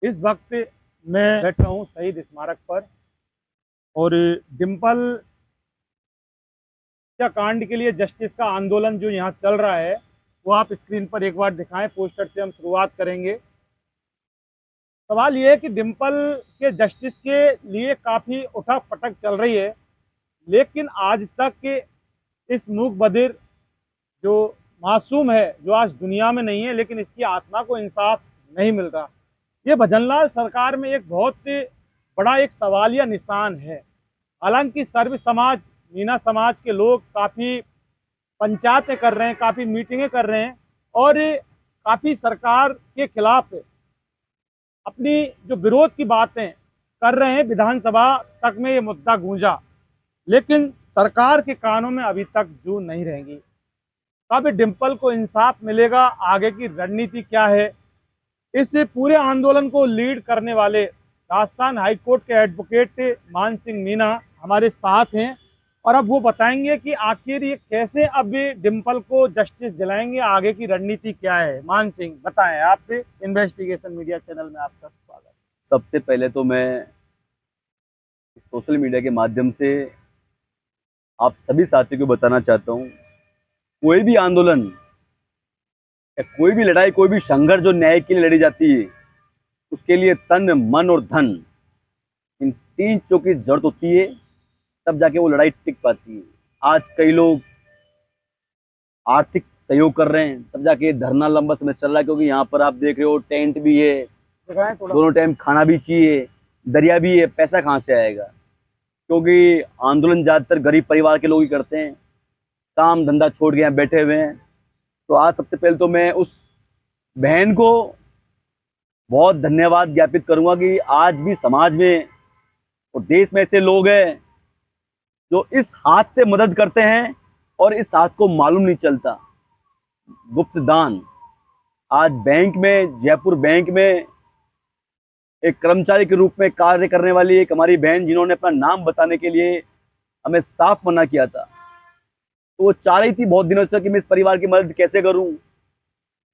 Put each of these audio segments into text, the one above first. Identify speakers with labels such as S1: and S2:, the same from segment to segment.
S1: इस वक्त मैं बैठा हूँ शहीद स्मारक पर और डिम्पल कांड के लिए जस्टिस का आंदोलन जो यहाँ चल रहा है वो आप स्क्रीन पर एक बार दिखाएं। पोस्टर से हम शुरुआत करेंगे। सवाल ये है कि डिम्पल के जस्टिस के लिए काफ़ी उठक पटक चल रही है, लेकिन आज तक के इस मूक बधिर जो मासूम है, जो आज दुनिया में नहीं है, लेकिन इसकी आत्मा को इंसाफ नहीं मिल रहा। ये भजनलाल सरकार में एक बहुत बड़ा एक सवालिया निशान है। हालांकि सर्व समाज, मीना समाज के लोग काफ़ी पंचायतें कर रहे हैं, काफ़ी मीटिंगें कर रहे हैं और काफ़ी सरकार के खिलाफ अपनी जो विरोध की बातें कर रहे हैं। विधानसभा तक में ये मुद्दा गूंजा, लेकिन सरकार के कानों में अभी तक जू नहीं रहेंगी। कब डिम्पल को इंसाफ मिलेगा, आगे की रणनीति क्या है, इस पूरे आंदोलन को लीड करने वाले राजस्थान हाईकोर्ट के एडवोकेट मान सिंह मीना हमारे साथ हैं और अब वो बताएंगे कि आखिर ये कैसे अब डिम्पल को जस्टिस दिलाएंगे, आगे की रणनीति क्या है। मान सिंह बताएं, आप इन्वेस्टिगेशन मीडिया चैनल में आपका स्वागत।
S2: सबसे पहले तो मैं सोशल मीडिया के माध्यम से आप सभी साथियों को बताना चाहता हूँ, कोई भी आंदोलन या कोई भी लड़ाई, कोई भी संघर्ष जो न्याय के लिए लड़ी जाती है, उसके लिए तन, मन और धन, इन तीन चीजों की जरूरत होती है, तब जाके वो लड़ाई टिक पाती है। आज कई लोग आर्थिक सहयोग कर रहे हैं, तब जाके धरना लंबा समय चल रहा है, क्योंकि यहाँ पर आप देख रहे हो टेंट भी है, दोनों टाइम खाना भी चाहिए, दरिया भी है, पैसा कहाँ से आएगा? क्योंकि आंदोलन ज़्यादातर गरीब परिवार के लोग ही करते हैं, काम धंधा छोड़ के यहाँ बैठे हुए हैं। तो आज सबसे पहले तो मैं उस बहन को बहुत धन्यवाद ज्ञापित करूंगा कि आज भी समाज में और देश में ऐसे लोग हैं जो इस हाथ से मदद करते हैं और इस हाथ को मालूम नहीं चलता। गुप्त दान। आज बैंक में, जयपुर बैंक में एक कर्मचारी के रूप में कार्य करने वाली एक हमारी बहन, जिन्होंने अपना नाम बताने के लिए हमें साफ मना किया था, तो वो चाह रही थी बहुत दिनों से कि मैं इस परिवार की मदद कैसे करूं।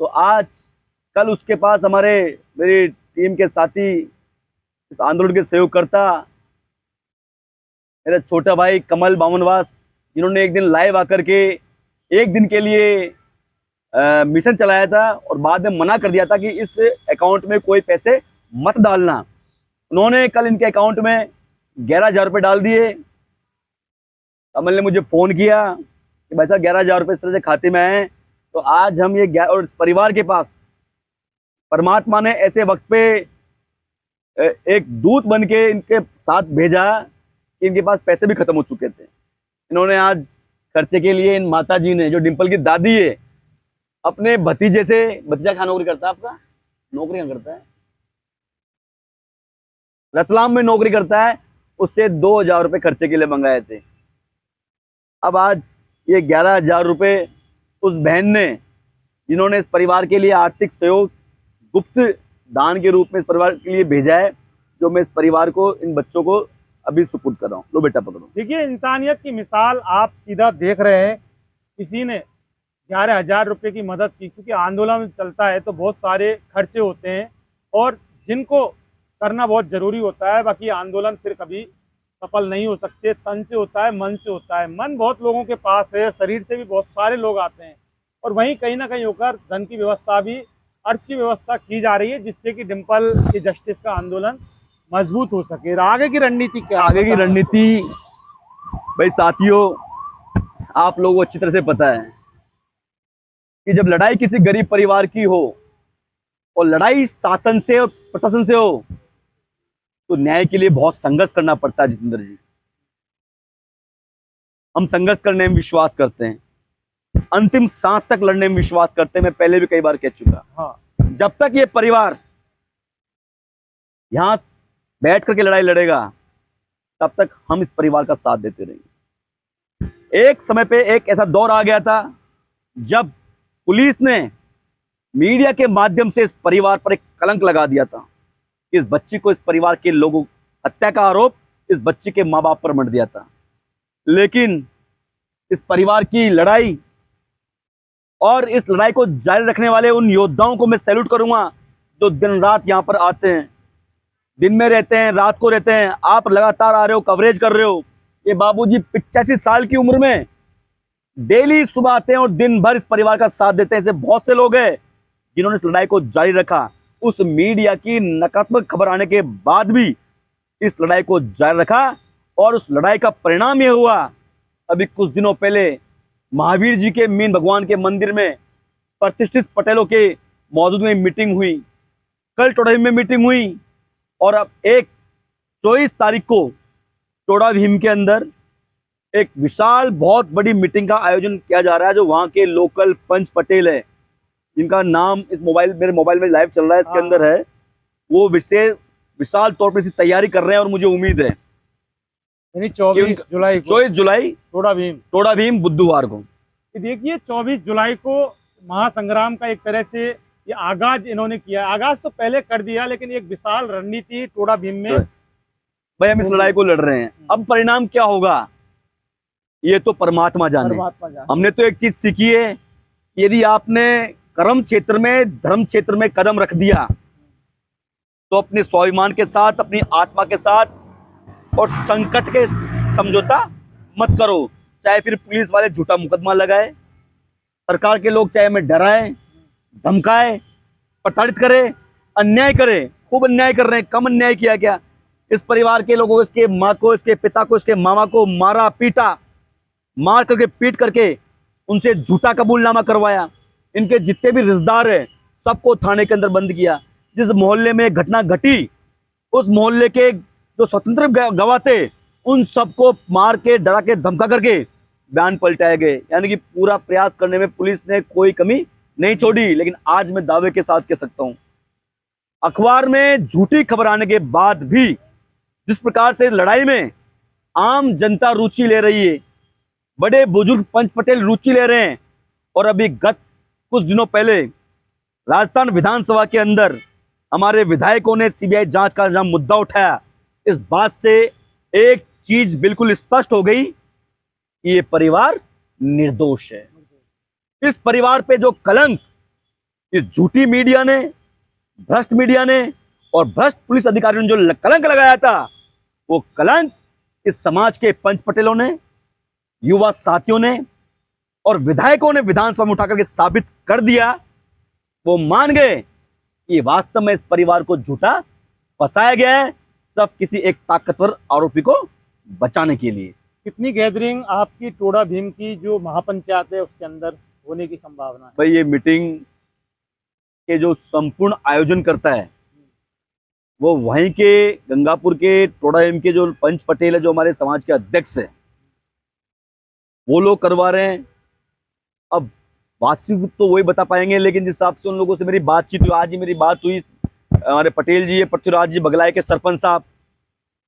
S2: तो आज कल उसके पास मेरी टीम के साथी, इस आंदोलन के सहयोगकर्ता, मेरा छोटा भाई कमल बामनवास, जिन्होंने एक दिन लाइव आकर के एक दिन के लिए मिशन चलाया था और बाद में मना कर दिया था कि इस अकाउंट में कोई पैसे मत डालना। उन्होंने कल इनके अकाउंट में 11,000 रुपये डाल दिए। कमल ने मुझे फ़ोन किया कि भाई साहब 11,000 रुपये इस तरह से खाते में आए। तो आज हम ये और इस परिवार के पास परमात्मा ने ऐसे वक्त पे एक दूत बन के इनके साथ भेजा कि इनके पास पैसे भी खत्म हो चुके थे। इन्होंने आज खर्चे के लिए, इन माता जी ने, जो डिम्पल की दादी है, अपने भतीजे से, भतीजा कहाँ नौकरी करता है आपका? नौकरी कहाँ करता है? रतलाम में नौकरी करता है। उससे 2,000 रुपये खर्चे के लिए मंगाए थे। अब आज ये 11,000 रुपये उस बहन ने, जिन्होंने इस परिवार के लिए आर्थिक सहयोग गुप्त दान के रूप में इस परिवार के लिए भेजा है, जो मैं इस परिवार को, इन बच्चों को अभी सुपुर्द कर रहा हूँ। लो बेटा पकड़ो।
S1: देखिए, इंसानियत की मिसाल आप सीधा देख रहे हैं। किसी ने 11,000 रुपये की मदद की, क्योंकि आंदोलन चलता है तो बहुत सारे खर्चे होते हैं और जिनको करना बहुत ज़रूरी होता है। बाकी आंदोलन फिर कभी सफल नहीं हो सकते। तन से होता है, मन से होता है। मन बहुत लोगों के पास है, शरीर से भी बहुत सारे लोग आते हैं और वहीं कहीं ना कहीं होकर धन की व्यवस्था भी, अर्थ की व्यवस्था की जा रही है, जिससे कि डिम्पल की जस्टिस का आंदोलन मजबूत हो सके। आगे की रणनीति क्या?
S2: आगे की रणनीति भाई साथियों, आप लोगों को अच्छी तरह से पता है कि जब लड़ाई किसी गरीब परिवार की हो और लड़ाई शासन से और प्रशासन से हो, तो न्याय के लिए बहुत संघर्ष करना पड़ता है। जितेंद्र जी, हम संघर्ष करने में विश्वास करते हैं, अंतिम सांस तक लड़ने में विश्वास करते हैं। मैं पहले भी कई बार कह चुका।
S1: हाँ,
S2: जब तक ये परिवार यहां बैठ करके लड़ाई लड़ेगा, तब तक हम इस परिवार का साथ देते रहेंगे। एक समय पे एक ऐसा दौर आ गया था जब पुलिस ने मीडिया के माध्यम से इस परिवार पर एक कलंक लगा दिया था। इस बच्ची को, इस परिवार के लोगों, हत्या का आरोप इस बच्ची के माँ बाप पर मढ़ दिया था। लेकिन इस परिवार की लड़ाई और इस लड़ाई को जारी रखने वाले उन योद्धाओं को मैं सैल्यूट करूंगा, जो दिन रात यहाँ पर आते हैं, दिन में रहते हैं, रात को रहते हैं। आप लगातार आ रहे हो, कवरेज कर रहे हो। ये बाबूजी 85 साल की उम्र में डेली सुबह आते हैं और दिन भर इस परिवार का साथ देते हैं। ऐसे बहुत से लोग हैं जिन्होंने इस लड़ाई को जारी रखा। उस मीडिया की नकारात्मक खबर आने के बाद भी इस लड़ाई को जारी रखा और उस लड़ाई का परिणाम यह हुआ, अभी कुछ दिनों पहले महावीर जी के मीन भगवान के मंदिर में प्रतिष्ठित पटेलों के मौजूद में मीटिंग हुई, कल टोड़ा भीम में मीटिंग हुई और अब 24 तारीख को टोड़ा भीम के अंदर एक विशाल बहुत बड़ी मीटिंग का आयोजन किया जा रहा है। जो वहाँ के लोकल पंच पटेल है, जिनका नाम इस मेरे मोबाइल में लाइव चल रहा है, इसके अंदर है, वो विशाल तौर पर इसकी तैयारी कर रहे हैं और मुझे उम्मीद है
S1: यानी 24 जुलाई
S2: टोड़ा भीम बुधवार को।
S1: देखिए 24 जुलाई को महासंग्राम का एक तरह से ये आगाज इन्होंने किया। आगाज तो पहले कर दिया, लेकिन एक विशाल रणनीति टोड़ा भीम में
S2: भाई हम इस लड़ाई को लड़ रहे हैं। अब परिणाम क्या होगा ये तो परमात्मा जाने। हमने तो एक चीज सीखी है, यदि आपने कर्म क्षेत्र में, धर्म क्षेत्र में कदम रख दिया तो अपने स्वाभिमान के साथ, अपनी आत्मा के साथ और संकट के समझौता मत करो। चाहे फिर पुलिस वाले झूठा मुकदमा लगाए, सरकार के लोग चाहे हमें डराए, धमकाए, प्रताड़ित करे, अन्याय करे। खूब अन्याय कर रहे हैं। कम अन्याय किया क्या? इस परिवार के लोगों को, इसके माँ को, इसके पिता को, इसके मामा को मारा, पीटा, मार करके, पीट करके उनसे झूठा कबूलनामा करवाया। इनके जितने भी रिश्तेदार हैं सबको थाने के अंदर बंद किया। जिस मोहल्ले में घटना घटी, उस मोहल्ले के जो स्वतंत्र गवाह थे उन सबको मार के, डरा के, धमका करके बयान पलटाए गए। यानी कि पूरा प्रयास करने में पुलिस ने कोई कमी नहीं छोड़ी। लेकिन आज मैं दावे के साथ कह सकता हूं, अखबार में झूठी खबर आने के बाद भी जिस प्रकार से लड़ाई में आम जनता रुचि ले रही है, बड़े बुजुर्ग पंच पटेल रुचि ले रहे हैं, और अभी गत कुछ दिनों पहले राजस्थान विधानसभा के अंदर हमारे विधायकों ने सीबीआई जांच का जहां मुद्दा उठाया, इस बात से एक चीज बिल्कुल स्पष्ट हो गई कि ये परिवार निर्दोष है। इस परिवार पे जो कलंक इस झूठी मीडिया ने, भ्रष्ट मीडिया ने और भ्रष्ट पुलिस अधिकारियों ने जो कलंक लगाया था, वो कलंक इस समाज के पंच पटेलों ने, युवा साथियों ने और विधायकों ने विधानसभा में उठाकर के साबित कर दिया। वो मान गए कि वास्तव में इस परिवार को झूठा फंसाया गया है, सब किसी एक ताकतवर आरोपी को बचाने के लिए।
S1: कितनी गैदरिंग आपकी टोड़ा भीम की जो महापंचायत है उसके अंदर होने की संभावना है?
S2: भाई ये मीटिंग के जो संपूर्ण आयोजन करता है वो वहीं के गंगापुर के टोड़ा भीम के जो पंच पटेल है, जो हमारे समाज के अध्यक्ष है, वो लोग करवा रहे हैं। अब वास्तविक तो वही बता पाएंगे, लेकिन जिस हिसाब से उन लोगों से मेरी बातचीत हुई, आज ही मेरी बात हुई, हमारे पटेल जी, पृथ्वीराज जी बगलाय के सरपंच साहब,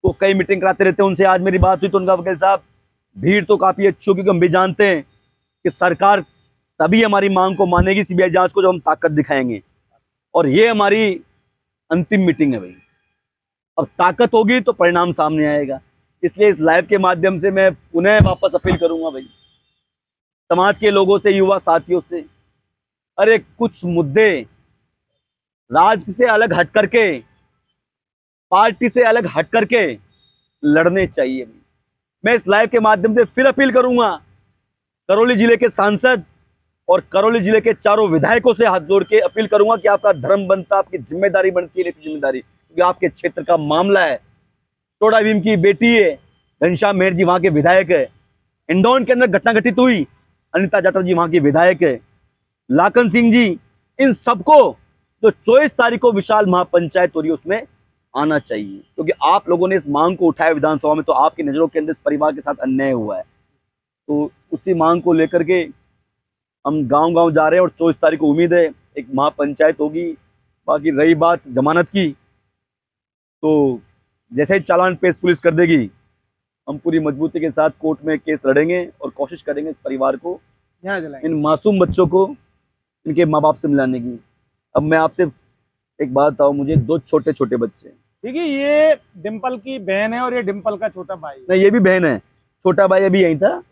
S2: वो कई मीटिंग कराते रहते हैं, उनसे आज मेरी बात हुई तो उनका वकील साहब भीड़ तो काफ़ी अच्छी होगी, क्योंकि हम भी जानते हैं कि सरकार तभी हमारी मांग को मानेगी, सीबीआई जांच को, जब हम ताकत दिखाएंगे। और ये हमारी अंतिम मीटिंग है भाई। अब ताकत होगी तो परिणाम सामने आएगा। इसलिए इस लाइव के माध्यम से मैं पुनः वापस अपील करूंगा भाई, समाज के लोगों से, युवा साथियों से, अरे कुछ मुद्दे राजनीति से अलग हट करके, पार्टी से अलग हट करके लड़ने चाहिए। मैं इस लाइव के माध्यम से फिर अपील करूंगा करौली जिले के सांसद और करौली जिले के चारों विधायकों से हाथ जोड़ के अपील करूंगा कि आपका धर्म बनता, आपकी जिम्मेदारी बनती है, जिम्मेदारी, क्योंकि आपके क्षेत्र का मामला है। टोड़ा भीम की बेटी है, घनश्याम मेहर जी वहां के विधायक है। इंदौर के अंदर घटना घटित हुई, अनिता जाटव जी वहां की विधायक है। लाखन सिंह जी, इन सबको जो 24 तारीख को विशाल महापंचायत हो रही है उसमें आना चाहिए, क्योंकि आप लोगों ने इस मांग को उठाया विधानसभा में, तो आपकी नजरों के अंदर इस परिवार के साथ अन्याय हुआ है। तो उसी मांग को लेकर के हम गांव-गांव जा रहे हैं और 24 तारीख को उम्मीद है एक महापंचायत होगी। बाकी रही बात जमानत की, तो जैसे ही चालान पेश पुलिस कर देगी, हम पूरी मजबूती के साथ कोर्ट में केस लड़ेंगे और कोशिश करेंगे इस परिवार को, इन मासूम बच्चों को इनके माँ बाप से मिलाने की। अब मैं आपसे एक बात बताऊं, मुझे 2 छोटे छोटे बच्चे हैं।
S1: ठीक है, ये डिम्पल की बहन है और ये डिम्पल का छोटा भाई है।
S2: नहीं, ये भी बहन है। छोटा भाई अभी यहीं था,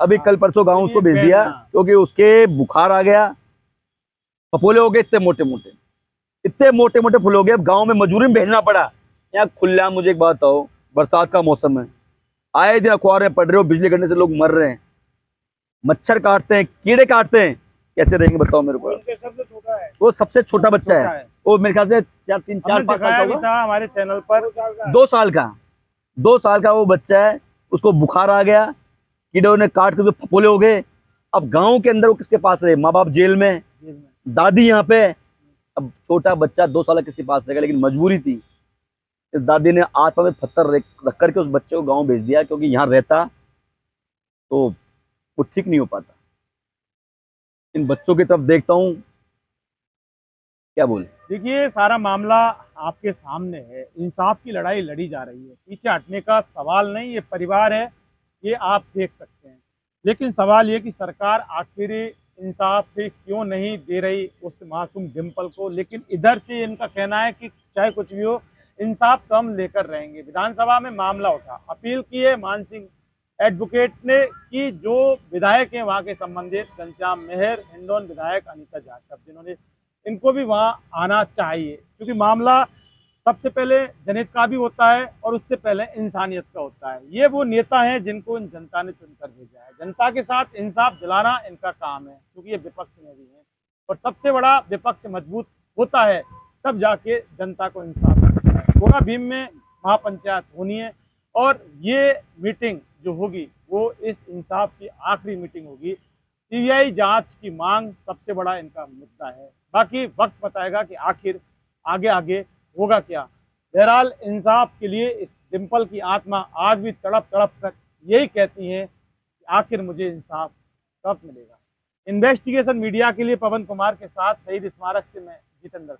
S2: अभी कल परसों गाँव उसको भेज दिया, क्योंकि उसके बुखार आ गया, पपोले हो गए इतने मोटे मोटे। इतने मोटे मोटे फूल हो गए, अब गाँव में मजूरी में भेजना पड़ा। यहाँ खुला, मुझे एक बात बताओ, बरसात का मौसम है, आए दिन अखबार में पढ़ रहे हो बिजली गिरने से लोग मर रहे हैं, मच्छर काटते हैं, कीड़े काटते हैं, कैसे रहेंगे बताओ मेरे को।
S1: सबसे छोटा है,
S2: वो सबसे छोटा बच्चा है, वो मेरे ख्याल से 4-5 साल का
S1: था हमारे चैनल पर,
S2: 2 साल का वो बच्चा है। उसको बुखार आ गया, कीड़ों ने काट के फपोले हो गए। अब गांव के अंदर वो किसके पास रहे, माँ बाप जेल में, दादी यहाँ पे, अब छोटा बच्चा 2 साल किसी पास रहेगा। लेकिन मजबूरी थी, इस दादी ने आत्मा में पत्थर रख करके उस बच्चे को गांव भेज दिया, क्योंकि यहाँ रहता तो वो ठीक नहीं हो पाता। इन बच्चों की तरफ देखता हूँ, क्या बोल।
S1: देखिए सारा मामला आपके सामने है, इंसाफ की लड़ाई लड़ी जा रही है, पीछे हटने का सवाल नहीं। ये परिवार है, ये आप देख सकते हैं, लेकिन सवाल ये कि सरकार आखिर इंसाफ भी क्यों नहीं दे रही उस मासूम डिम्पल को। लेकिन इधर से इनका कहना है कि चाहे कुछ भी हो, इंसाफ तो हम लेकर रहेंगे। विधानसभा में मामला उठा, अपील की है मान सिंह एडवोकेट ने कि जो विधायक हैं वहाँ के संबंधित घनश्याम मेहर, हिंडौन विधायक अनीता जाटव, जिन्होंने, इनको भी वहाँ आना चाहिए, क्योंकि मामला सबसे पहले जनहित का भी होता है और उससे पहले इंसानियत का होता है। ये वो नेता हैं जिनको इन जनता ने चुनकर भेजा है। जनता के साथ इंसाफ दिलाना इनका काम है, क्योंकि ये विपक्ष में भी हैं, और सबसे बड़ा विपक्ष मजबूत होता है तब जाके जनता को इंसाफ मिलता है। गोगा भीम में महापंचायत होनी है, और ये मीटिंग जो होगी वो इस इंसाफ की आखिरी मीटिंग होगी। सीबीआई जांच की मांग सबसे बड़ा इनका मुद्दा है, बाकी वक्त बताएगा कि आखिर आगे आगे होगा क्या। बहरहाल इंसाफ के लिए इस डिम्पल की आत्मा आज भी तड़प तड़प कर यही कहती है कि आखिर मुझे इंसाफ कब मिलेगा। इन्वेस्टिगेशन मीडिया के लिए पवन कुमार के साथ शहीद स्मारक से मैं जितेंद्र।